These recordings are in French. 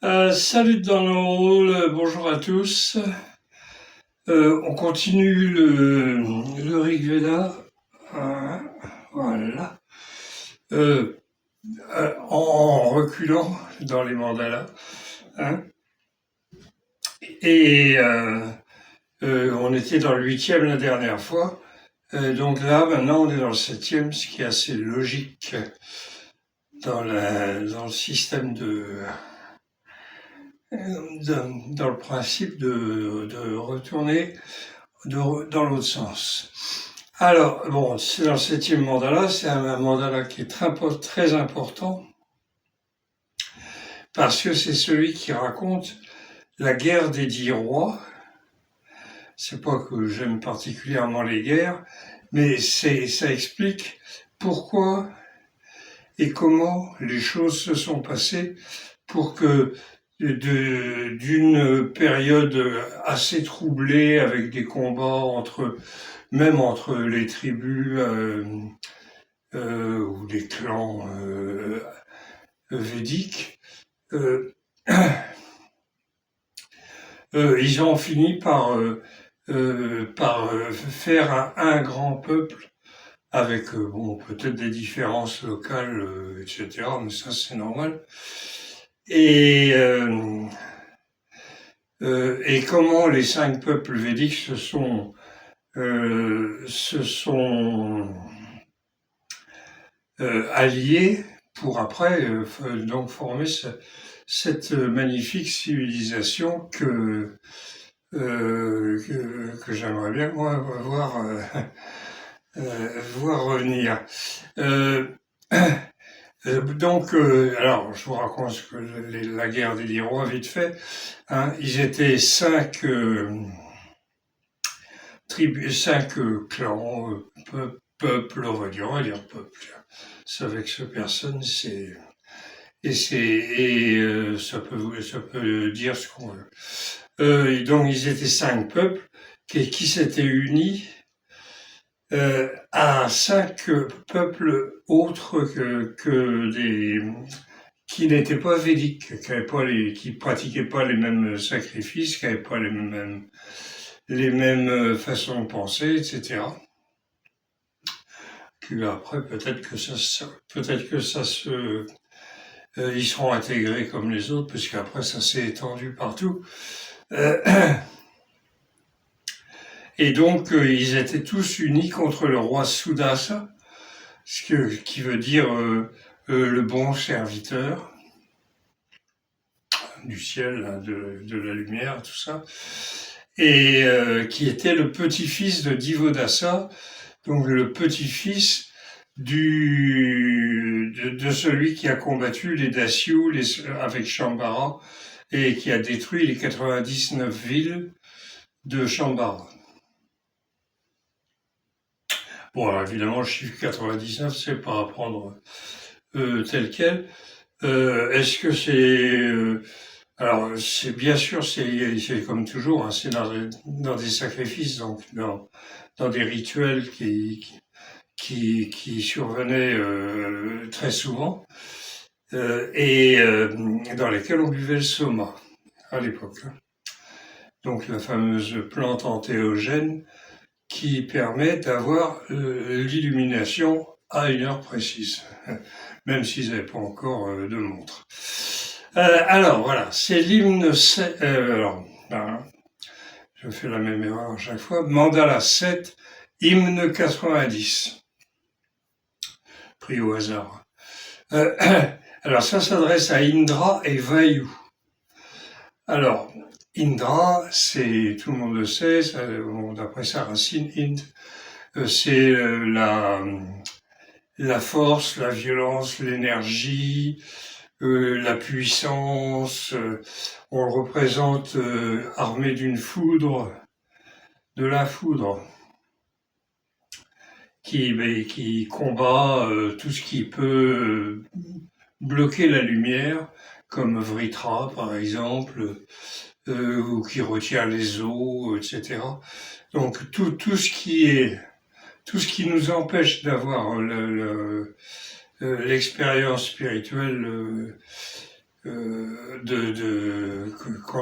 Salut dans le rôle, bonjour à tous. On continue le Rig Veda, hein, voilà, Euh, en reculant dans les mandalas, hein. Et on était dans le huitième la dernière fois, donc là maintenant on est dans le septième, ce qui est assez logique dans le système dans le principe de retourner dans l'autre sens. Alors, bon, c'est dans le septième mandala, c'est un mandala qui est très important parce que c'est celui qui raconte la guerre des 10 rois. C'est pas que j'aime particulièrement les guerres, mais ça explique pourquoi et comment les choses se sont passées pour que d'une période assez troublée avec des combats même entre les tribus ou des clans védiques, euh, ils ont fini par faire un grand peuple avec bon peut-être des différences locales, etc. Mais ça c'est normal. Et et comment les 5 peuples védiques se sont alliés pour après donc former cette magnifique civilisation que j'aimerais bien moi voir revenir. Euh, alors je vous raconte que la guerre des 10 rois vite fait. Hein, ils étaient 5 clans, peuples, on va dire peuple. C'est avec ce personne, c'est ça peut dire ce qu'on veut. Donc ils étaient 5 peuples qui s'étaient unis à 5 peuples autres qui n'étaient pas védiques, qui pratiquaient pas les mêmes sacrifices, qui n'avaient pas les mêmes façons de penser, etc. Puis après, peut-être que ça se, ils seront intégrés comme les autres, puisqu'après ça s'est étendu partout. Euh, et donc, ils étaient tous unis contre le roi Sudasa, qui veut dire le bon serviteur du ciel, hein, de la lumière, tout ça, et qui était le petit-fils de Divodasa, donc le petit-fils de celui qui a combattu les Dasyus avec Shambhara et qui a détruit les 99 villes de Shambhara. Bon, alors évidemment, le chiffre 99, c'est pas à prendre tel quel. Est-ce que c'est... alors, c'est bien sûr, c'est comme toujours, hein, c'est dans des sacrifices, donc dans des rituels qui survenaient très souvent et dans lesquels on buvait le soma à l'époque. Hein. Donc la fameuse plante antéogène qui permet d'avoir l'illumination à une heure précise, même s'ils n'avaient pas encore de montre. Alors voilà, c'est l'hymne. Alors, ben, je fais la même erreur à chaque fois. Mandala 7, hymne 90. Pris au hasard. Alors ça s'adresse à Indra et Vayu. Alors, Indra, c'est, tout le monde le sait, d'après sa racine, Ind, c'est la force, la violence, l'énergie, la puissance. On le représente armé d'une foudre, de la foudre, qui combat tout ce qui peut bloquer la lumière, comme Vritra par exemple, ou qui retient les eaux, etc. Donc tout ce qui nous empêche d'avoir l'expérience spirituelle qu'on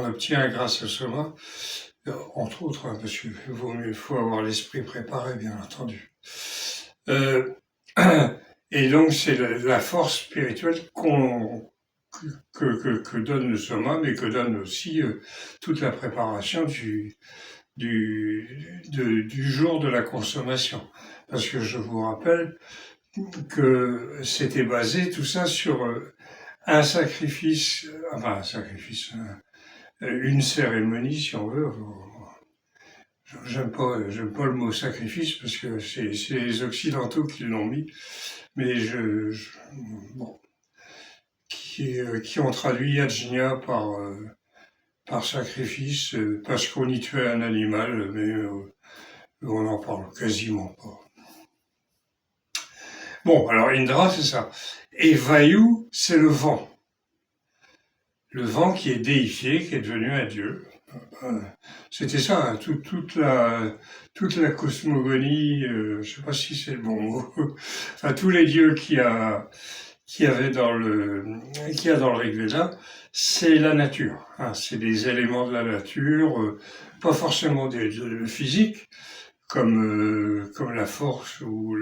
obtient grâce au soma, entre autres, hein, parce qu'il faut avoir l'esprit préparé, bien entendu. Euh, et donc, c'est la force spirituelle que donne le soma, mais que donne aussi toute la préparation du jour de la consommation. Parce que je vous rappelle que c'était basé tout ça sur un sacrifice, une cérémonie si on veut. J'aime pas le mot sacrifice parce que c'est les Occidentaux qui l'ont mis, mais bon, qui ont traduit yajna par sacrifice parce qu'on y tuait un animal, mais on n'en parle quasiment pas. Bon, alors Indra, c'est ça. Et Vayu, c'est le vent. Le vent qui est déifié, qui est devenu un dieu. C'était ça, hein, toute la cosmogonie, je ne sais pas si c'est le bon mot, enfin tous les dieux qu'il y a dans le Rig Veda, c'est la nature. Hein, c'est des éléments de la nature, pas forcément des physiques, comme la force ou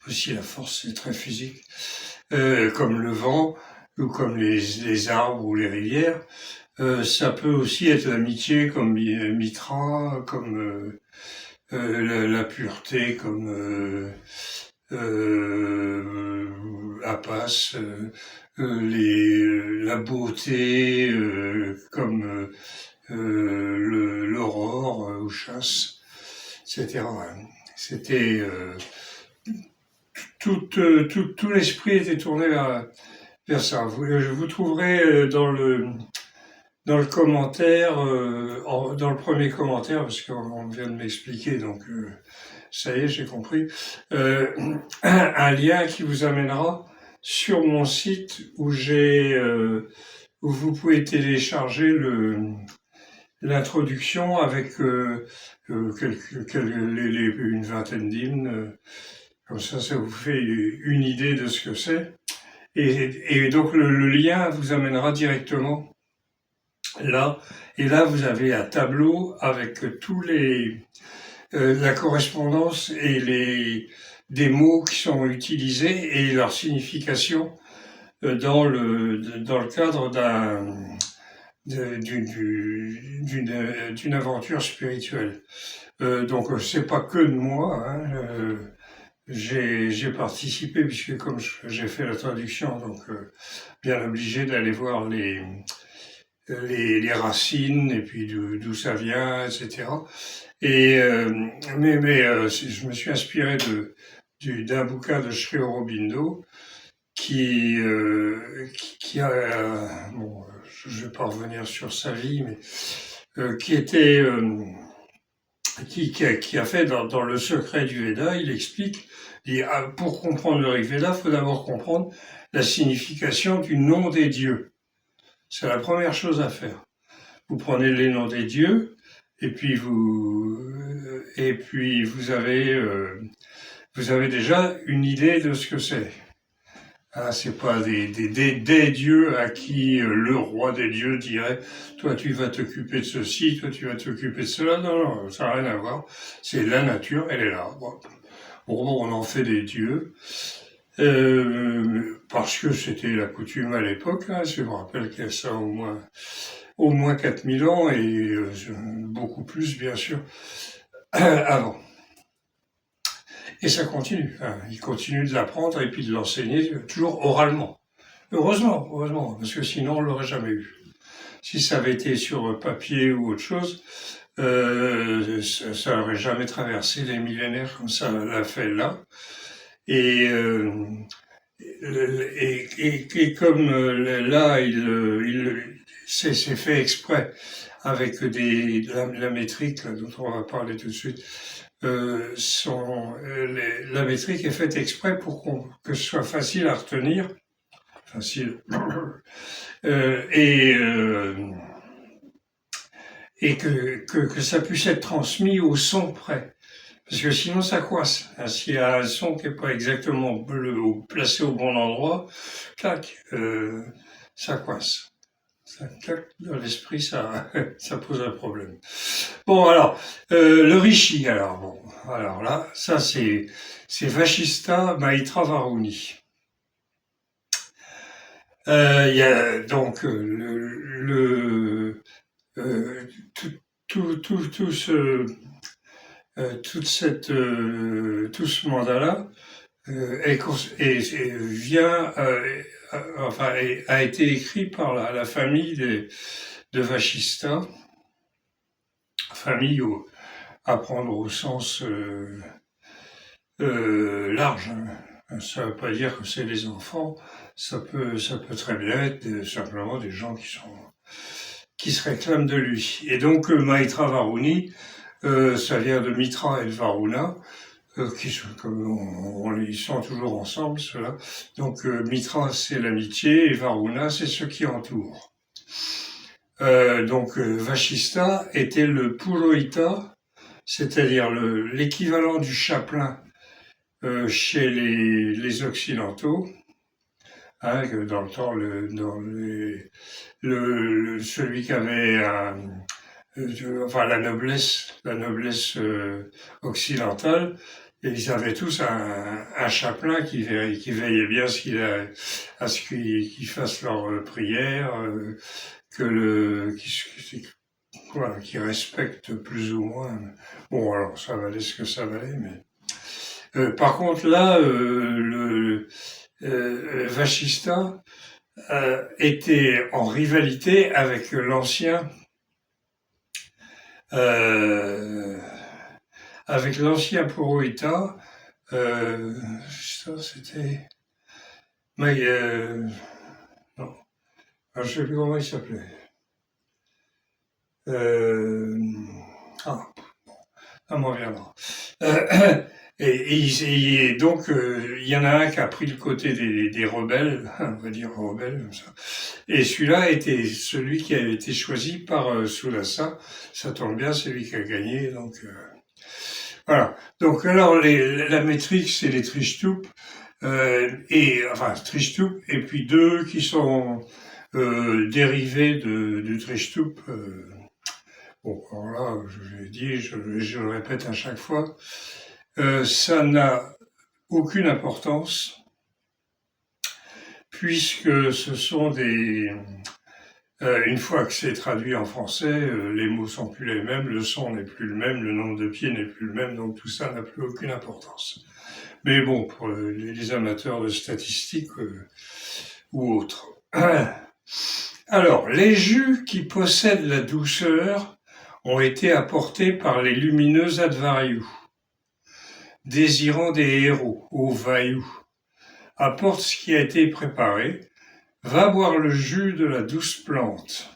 aussi la force c'est très physique, comme le vent ou comme les arbres ou les rivières. Ça peut aussi être l'amitié comme Mitra, comme la pureté, comme Apas, la beauté, comme l'aurore, Ushas, etc. C'était tout l'esprit était tourné vers ça. Vous trouverez dans le commentaire, dans le premier commentaire, parce qu'on vient de m'expliquer, donc ça y est, j'ai compris, un lien qui vous amènera sur mon site où vous pouvez télécharger l'introduction avec une vingtaine d'hymnes. Comme ça vous fait une idée de ce que c'est. Et donc le lien vous amènera directement là. Et là, vous avez un tableau avec tous la correspondance et des mots qui sont utilisés et leur signification dans le cadre d'une aventure spirituelle. Donc c'est pas que de moi, hein, j'ai participé puisque comme j'ai fait la traduction, donc bien obligé d'aller voir les racines et puis d'où ça vient, etc. Et mais je me suis inspiré d'un bouquin de Sri Aurobindo qui a bon, je vais pas revenir sur sa vie, mais qui était qui a fait dans le secret du Veda, il explique, pour comprendre le Rig Veda, il faut d'abord comprendre la signification du nom des dieux. C'est la première chose à faire. Vous prenez les noms des dieux, et puis vous avez déjà une idée de ce que c'est. Ah, c'est pas des dieux à qui le roi des dieux dirait toi tu vas t'occuper de ceci, toi tu vas t'occuper de cela. Non, ça n'a rien à voir. C'est la nature, elle est là. Bon, on en fait des dieux. Parce que c'était la coutume à l'époque, hein, je vous rappelle qu'il y a ça au moins 4000 ans et beaucoup plus bien sûr avant. Et ça continue, hein. Il continue de l'apprendre et puis de l'enseigner toujours oralement. Heureusement, parce que sinon on l'aurait jamais eu. Si ça avait été sur papier ou autre chose, ça n'aurait jamais traversé les millénaires comme ça l'a fait là. Et comme là, c'est fait exprès avec la métrique là, dont on va parler tout de suite. La métrique est faite exprès pour que ce soit facile à retenir, et que ça puisse être transmis au son près. Parce que sinon ça coince. S'il y a un son qui n'est pas exactement placé au bon endroit, clac, ça coince. Ça claque dans l'esprit, ça, ça pose un problème. Bon, alors, le Rishi, alors, bon, alors là, ça c'est Vashista Maitra Varuni. Il y a donc tout ce tout ce mandat-là vient enfin a été écrit par la famille de Vashista, famille à prendre au sens large. Hein. Ça ne veut pas dire que c'est les enfants, ça peut très bien être simplement des gens qui se réclament de lui. Et donc Maitra Varuni, ça vient de Mitra et de Varuna, qui sont, ils sont toujours ensemble, ceux-là. Donc Mitra, c'est l'amitié, et Varuna, c'est ceux qui entourent. Donc Vashista était le Purohita, c'est-à-dire l'équivalent du chapelain chez les Occidentaux. Hein, dans le temps, celui qui avait enfin la noblesse occidentale, et ils avaient tous un chapelain qui veillait bien à ce qu'ils fassent leur prière, qui respecte plus ou moins. Bon, alors ça valait ce que ça valait, mais par contre là, Vashista était en rivalité avec l'ancien Purohita. Ça c'était non, je ne sais plus comment il s'appelait. Ça m'en reviendra. Et donc, il y en a un qui a pris le côté des rebelles, on va dire rebelles, comme ça. Et celui-là était celui qui a été choisi par Sulasa. Ça tombe bien, c'est lui qui a gagné. Donc, voilà. Donc, alors, la métrique, c'est les Trishtup. Enfin, Trishtup, et puis deux qui sont dérivés du Trishtup. Bon, alors là, je l'ai dit, je le répète à chaque fois. Ça n'a aucune importance, puisque ce sont une fois que c'est traduit en français, les mots sont plus les mêmes, le son n'est plus le même, le nombre de pieds n'est plus le même, donc tout ça n'a plus aucune importance. Mais bon, pour les amateurs de statistiques ou autres. Alors, les jus qui possèdent la douceur ont été apportés par les lumineux Advaryu. Désirant des héros, ô Vayu, apporte ce qui a été préparé, va boire le jus de la douce plante.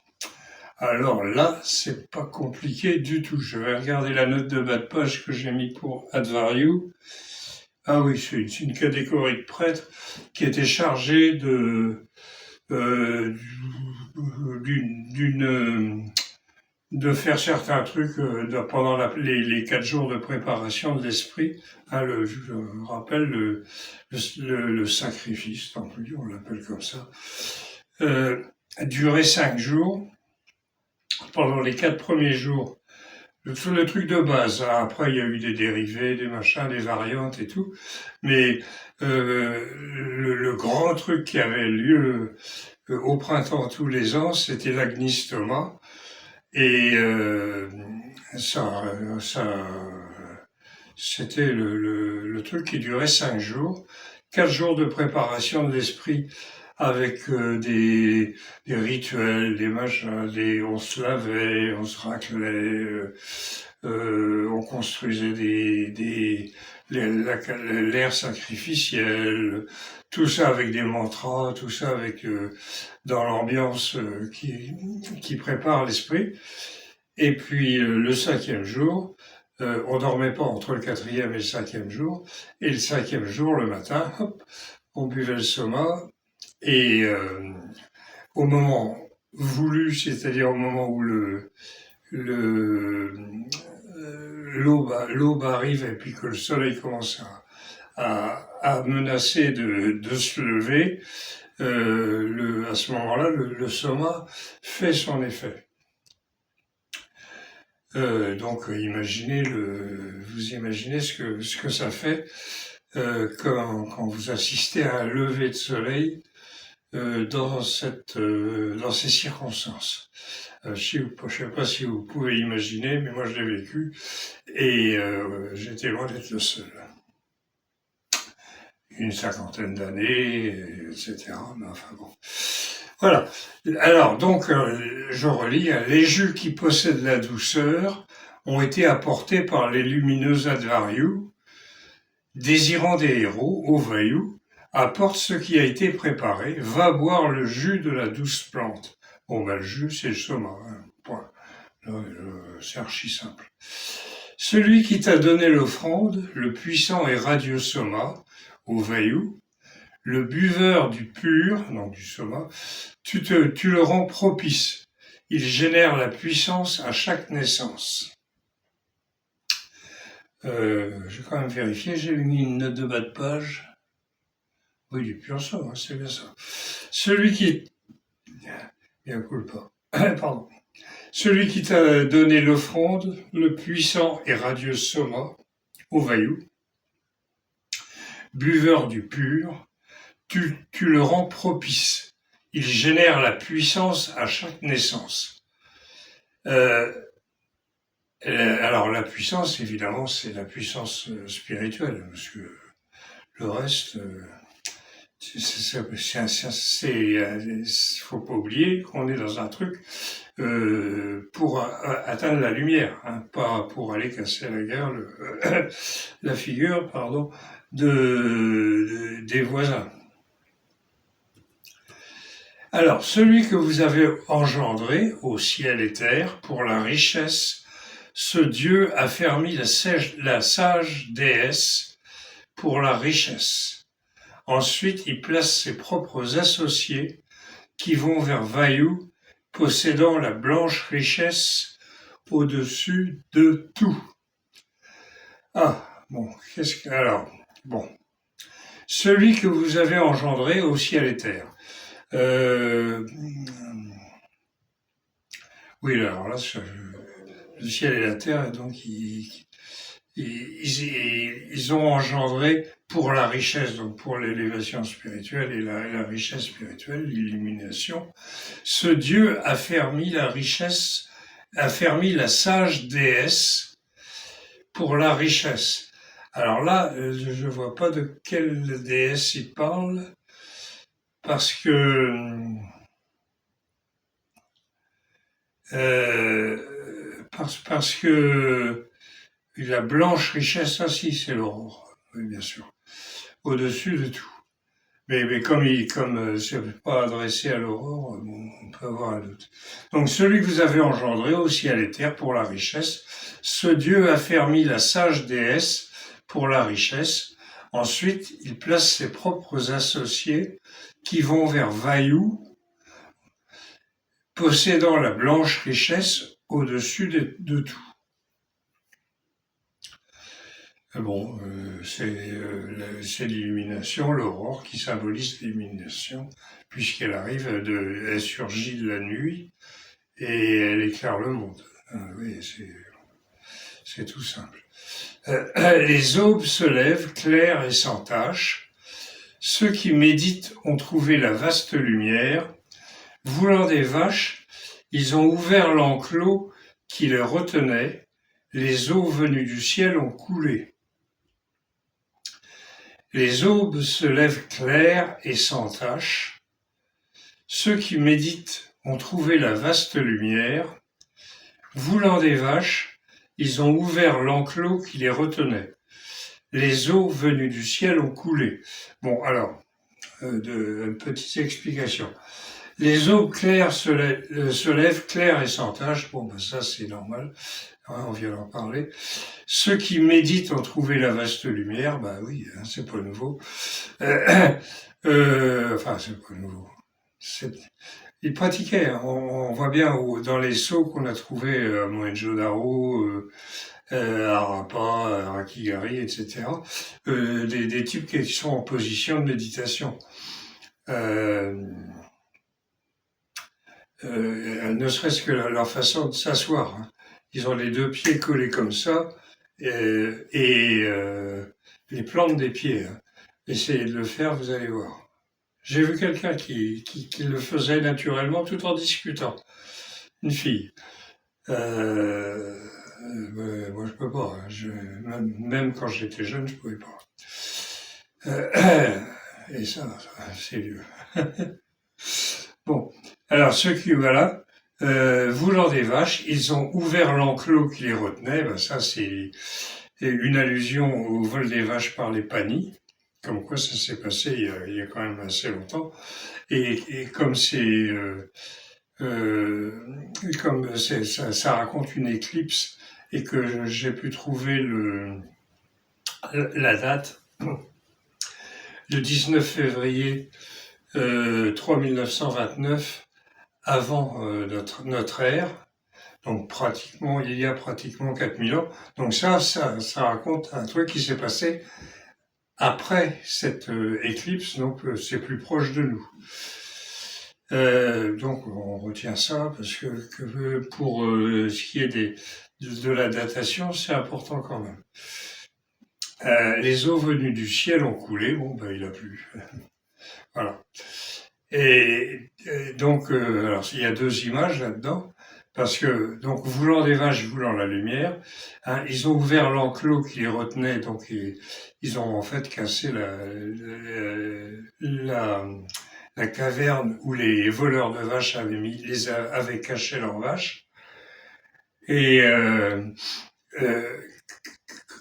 Alors là, c'est pas compliqué du tout. Je vais regarder la note de bas de page que j'ai mis pour Advaryu. Ah oui, c'est une catégorie de prêtres qui était chargée de faire certains trucs pendant les 4 jours de préparation de l'esprit. Hein, je rappelle le sacrifice, tant pis, on l'appelle comme ça, durait 5 jours. Pendant les 4 premiers jours, le truc de base. Hein, après, il y a eu des dérivés, des machins, des variantes et tout. Mais le grand truc qui avait lieu au printemps tous les ans, c'était l'agnistoma. Et c'était le truc qui durait 5 jours, 4 jours de préparation de l'esprit avec des rituels, des machins, on se lavait, on se raclait, on construisait l'air sacrificiel, tout ça avec des mantras, tout ça avec dans l'ambiance qui prépare l'esprit. Et puis le 5e jour, on dormait pas entre le 4e et le 5e jour, et le 5e jour, le matin, hop, on buvait le soma, et au moment voulu, c'est-à-dire au moment où l'aube arrive et puis que le soleil commence à menacer de se lever, à ce moment-là, le soma fait son effet. Donc, vous imaginez ce que ça fait quand vous assistez à un lever de soleil dans ces circonstances. Je ne sais pas si vous pouvez imaginer, mais moi je l'ai vécu et j'étais loin d'être le seul. Une cinquantaine d'années, etc. Mais enfin bon. Voilà. Alors, donc, je relis. Les jus qui possèdent la douceur ont été apportés par les lumineux Advaryu, désirant des héros, au Vayu, apporte ce qui a été préparé, va boire le jus de la douce plante. Bon, ben, le jus, c'est le soma. Hein. Point. C'est archi simple. Celui qui t'a donné l'offrande, le puissant et radieux soma, au Vayu, le buveur du pur, donc du soma, tu le rends propice. Il génère la puissance à chaque naissance. J'ai quand même vérifié, j'ai mis une note de bas de page. Oui, du pur soma, c'est bien ça. Celui qui... Bien cool pas. Pardon. Celui qui t'a donné l'offrande, le puissant et radieux soma, au Vayu, buveur du pur, tu le rends propice. Il génère la puissance à chaque naissance. Alors la puissance, évidemment, c'est la puissance spirituelle, parce que le reste, il faut pas oublier qu'on est dans un truc pour atteindre la lumière, hein, pas pour aller casser la gueule, la figure, pardon, des voisins. Alors, celui que vous avez engendré au ciel et terre pour la richesse, ce Dieu affermit la sage déesse pour la richesse. Ensuite, il place ses propres associés qui vont vers Vayu, possédant la blanche richesse au-dessus de tout. Ah, bon, alors, bon. Celui que vous avez engendré au ciel et terre. Oui, alors là, le ciel et la terre, donc ils ont engendré pour la richesse, donc pour l'élévation spirituelle et la richesse spirituelle, l'illumination. Ce Dieu affermit la richesse, affermit la sage déesse pour la richesse. Alors là, je ne vois pas de quelle déesse il parle, parce que parce que la blanche richesse, si, c'est l'aurore, oui, bien sûr, au-dessus de tout. Mais comme c'est pas adressé à l'aurore, bon, on peut avoir un doute. Donc celui que vous avez engendré au ciel et terre pour la richesse, ce Dieu affermit la sage déesse pour la richesse. Ensuite, il place ses propres associés qui vont vers Vayu, possédant la blanche richesse au-dessus de tout. Bon, c'est l'illumination, l'aurore qui symbolise l'illumination, puisqu'elle arrive, elle surgit de la nuit et elle éclaire le monde. Oui, c'est tout simple. Les aubes se lèvent claires et sans tache. Ceux qui méditent ont trouvé la vaste lumière. Voulant des vaches, ils ont ouvert l'enclos qui les retenait. Les eaux venues du ciel ont coulé. Les aubes se lèvent claires et sans tache. Ceux qui méditent ont trouvé la vaste lumière. Voulant des vaches, ils ont ouvert l'enclos qui les retenait. Les eaux venues du ciel ont coulé. Bon, alors, une petite explication. Les aubes claires se lèvent claires et sans tache. Bon, ben ça c'est normal. On vient d'en parler. Ceux qui méditent ont trouvé la vaste lumière, bah oui, hein, c'est pas nouveau. Enfin, c'est pas nouveau. Ils pratiquaient. Hein. On voit bien dans les sceaux qu'on a trouvés à Mohenjo-Daro, Arapa, Rakigari, etc. Des types qui sont en position de méditation. Ne serait-ce que leur façon de s'asseoir. Hein. Ils ont les deux pieds collés comme ça et les plantes des pieds. Hein. Essayez de le faire, vous allez voir. J'ai vu quelqu'un qui le faisait naturellement tout en discutant. Une fille. Moi, je peux pas. Hein. Même quand j'étais jeune, je pouvais pas. Et ça c'est vieux. Bon, alors ceux qui, voilà, voulant des vaches, ils ont ouvert l'enclos qui les retenait. Ben, ça, c'est une allusion au vol des vaches par les panis. Comme quoi ça s'est passé il y a quand même assez longtemps. Et comme ça raconte une éclipse et que j'ai pu trouver la date, le 19 février 3929 avant notre ère, donc il y a pratiquement 4000 ans. Donc ça raconte un truc qui s'est passé après cette éclipse, donc c'est plus proche de nous. Donc on retient ça parce que pour ce qui est de la datation, c'est important quand même. Les eaux venues du ciel ont coulé, bon ben il a plu. Voilà. Et donc, alors il y a deux images là-dedans, parce que donc voulant des vaches, voulant la lumière, hein, ils ont ouvert l'enclos qui les retenait, donc ils ont en fait cassé la caverne où les voleurs de vaches avaient caché leurs vaches. Et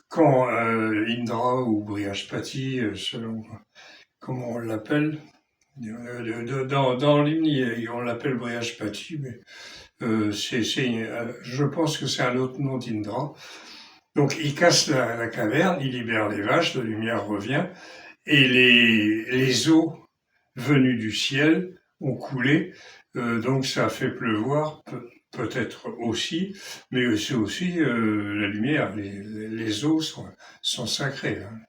quand Indra ou Brihaspati, selon comment on l'appelle, dans l'hymne, on l'appelle Brihaspati, mais je pense que c'est un autre nom d'Indra. Donc il casse la caverne, il libère les vaches, la lumière revient, et les eaux venues du ciel ont coulé, donc ça a fait pleuvoir, peut-être aussi, mais c'est aussi la lumière, les eaux sont sacrées, hein,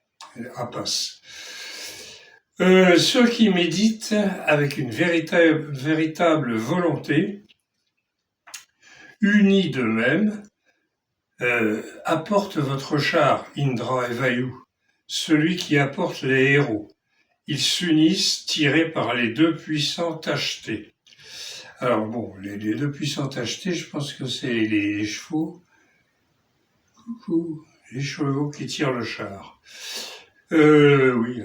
apas. Ceux qui méditent avec une véritable volonté, unis d'eux-mêmes, apportent votre char, Indra et Vayu, celui qui apporte les héros. Ils s'unissent, tirés par les deux puissants tachetés. Alors bon, les deux puissants tachetés, je pense que c'est les chevaux. Coucou, les chevaux qui tirent le char. Oui.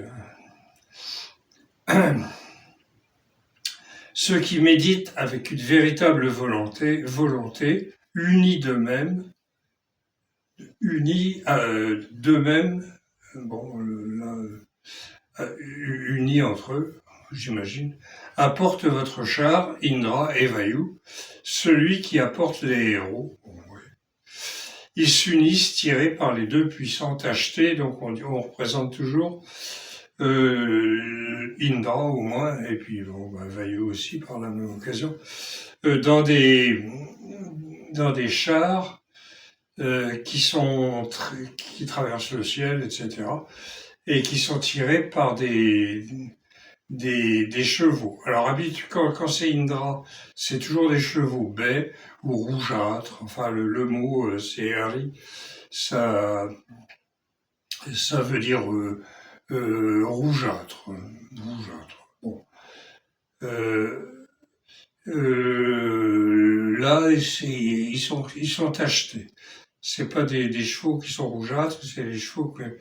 Ceux qui méditent avec une véritable volonté, unis d'eux-mêmes, bon, unis entre eux, j'imagine, apportent votre char, Indra et Vayu, celui qui apporte les héros. Bon, ouais. Ils s'unissent, tirés par les deux puissants tachetés, donc on représente toujours Indra au moins, et puis bon, Vayu aussi par la même occasion, dans des chars qui traversent le ciel, etc., et qui sont tirés par des chevaux. Alors quand c'est Indra, c'est toujours des chevaux bais ou rougeâtres. Enfin, le mot c'est Hari. Ça veut dire rougeâtre. Bon. Là, ils sont tachetés. C'est pas des chevaux qui sont rougeâtres, c'est des chevaux que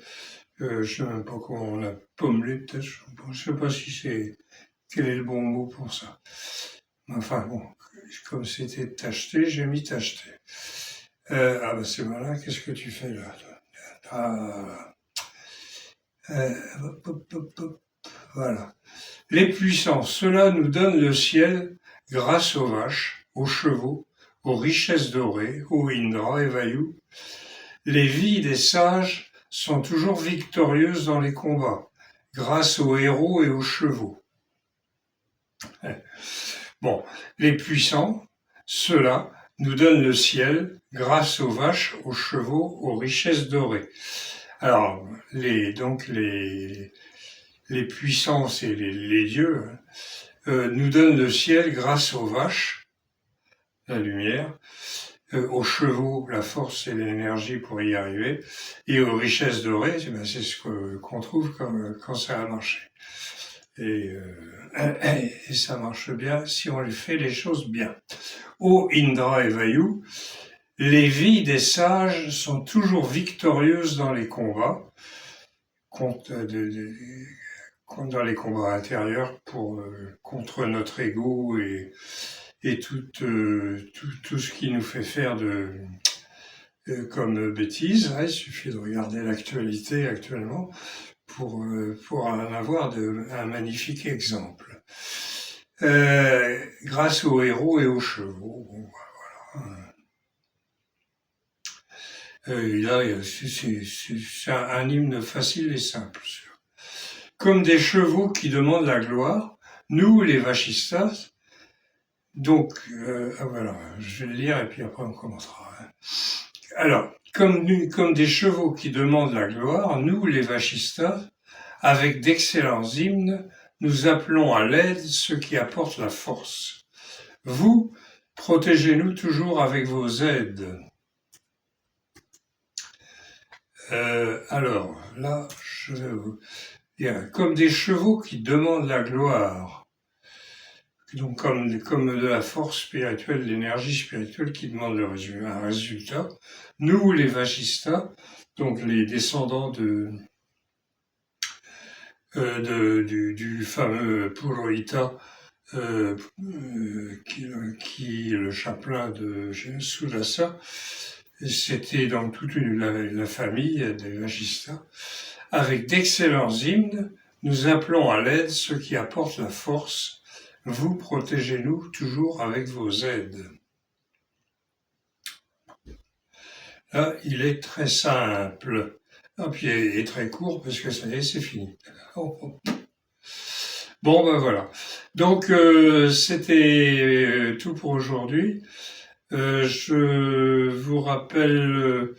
je sais même pas comment on a pommelé, peut-être. Je sais pas quel est le bon mot pour ça. Enfin bon, comme c'était tacheté, j'ai mis tacheté. Ah ben c'est malin, qu'est-ce que tu fais là? Voilà. Les puissants, cela nous donne le ciel grâce aux vaches, aux chevaux, aux richesses dorées, aux Indra et Vayu. Les vies des sages sont toujours victorieuses dans les combats, grâce aux héros et aux chevaux. Bon, les puissants, ceux-là, nous donne le ciel grâce aux vaches, aux chevaux, aux richesses dorées. Alors, les puissances et les dieux nous donnent le ciel grâce aux vaches, la lumière, aux chevaux, la force et l'énergie pour y arriver, et aux richesses dorées, c'est ce qu'on trouve quand ça a marché. Et ça marche bien si on fait les choses bien. Ô Indra et Vayu, les vies des sages sont toujours victorieuses dans les combats, dans les combats intérieurs contre notre ego et tout ce qui nous fait faire comme bêtises. Il suffit de regarder l'actualité actuellement pour en avoir un magnifique exemple. Grâce aux héros et aux chevaux. Bon, voilà. Là, c'est un hymne facile et simple. Comme des chevaux qui demandent la gloire, nous, les Vachistas, donc, voilà, je vais le lire et puis après on commentera. Alors, comme des chevaux qui demandent la gloire, nous, les Vachistas, avec d'excellents hymnes, nous appelons à l'aide ceux qui apportent la force. Vous, protégez-nous toujours avec vos aides. Alors, là, je vais vous dire, comme des chevaux qui demandent la gloire, donc comme de la force spirituelle, l'énergie spirituelle qui demande un résultat, nous, les Vachistas, donc les descendants du fameux Purohita, qui est le chapelain de Sudasa, c'était donc toute la famille des Vachistas. Avec d'excellents hymnes, nous appelons à l'aide ceux qui apportent la force. Vous protégez-nous toujours avec vos aides. Là, il est très simple. Et puis il est très court parce que ça y est, c'est fini. Bon, ben voilà. Donc, c'était tout pour aujourd'hui. Je vous rappelle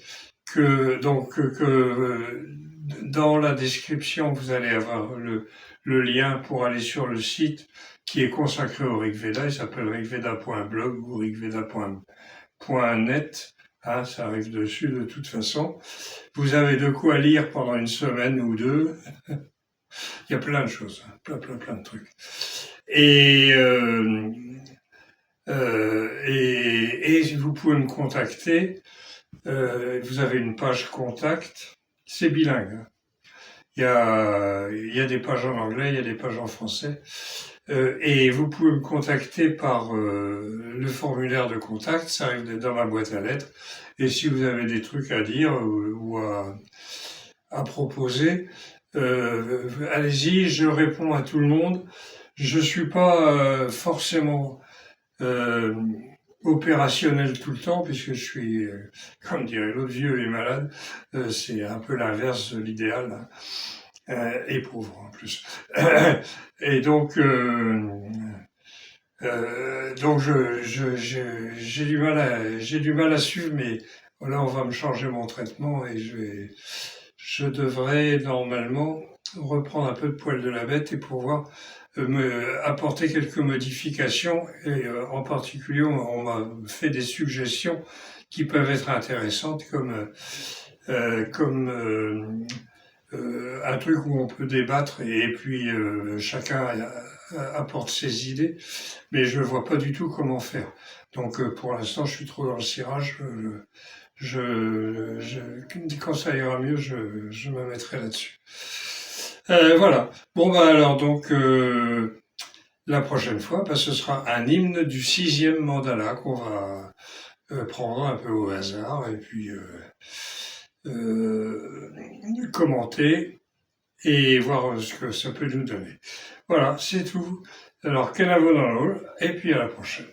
que dans la description, vous allez avoir le lien pour aller sur le site qui est consacré au Rigveda. Il s'appelle rigveda.blog ou rigveda.net. Ça arrive dessus de toute façon. Vous avez de quoi lire pendant une semaine ou deux. Il y a plein de choses, plein de trucs. Et vous pouvez me contacter. Vous avez une page contact. C'est bilingue. Il y a des pages en anglais, il y a des pages en français. Et vous pouvez me contacter par le formulaire de contact, ça arrive dans ma boîte à lettres. Et si vous avez des trucs à dire ou à proposer, allez-y, je réponds à tout le monde. Je suis pas forcément opérationnel tout le temps, puisque je suis, comme dirait l'autre, vieux et malade. C'est un peu l'inverse de l'idéal. Et pauvre en plus. Et donc j'ai du mal à suivre, mais là on va me changer mon traitement et je devrais normalement reprendre un peu de poil de la bête et pouvoir me apporter quelques modifications. Et en particulier, on m'a fait des suggestions qui peuvent être intéressantes, comme un truc où on peut débattre et puis chacun apporte ses idées, mais je ne vois pas du tout comment faire. Donc pour l'instant, je suis trop dans le cirage. Quand ça ira mieux, je me mettrai là-dessus. Voilà. Bon, alors donc la prochaine fois, ce sera un hymne du 6e mandala qu'on va prendre un peu au hasard et puis commenter et voir ce que ça peut nous donner. Voilà, c'est tout. Alors, Kenavo dans l'eau, et puis à la prochaine.